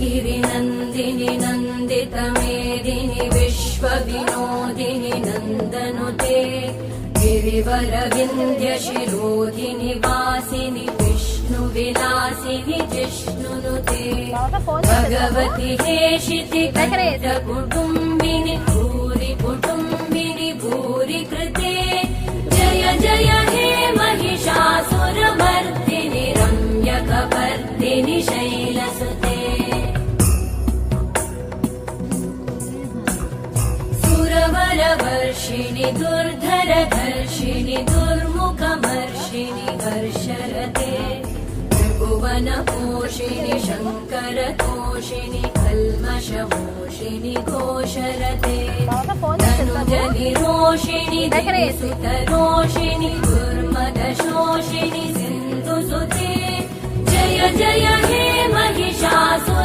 गिरिनन्दिनि नन्दितमेदिनि विश्वविनोदिनि नन्दनुते गिरिवरविन्द्यशिरोधिनि वासिनि विष्णुविलासिनि जिष्णुनुते भगवति हेशिति कुटुम्बिनि भूरि कुटुम्बिनि भूरि कृते जय जय हे महिषासुरमर्दिनि रम्यकपर्दिनि शैलसुते सुरवरवर्षिणि दुर्धरधर्षिणि दुर्मुखमर्षिणि हर्षरते त्रिभुवनपोषिणि शङ्करतोषिणि कल्मषमोषिणि घोषरते तनुजनिरोषिणि दिविसुतरोषिणि दुर्मदशोषिणि सिन्धुसुते जय जय हे महिषासुर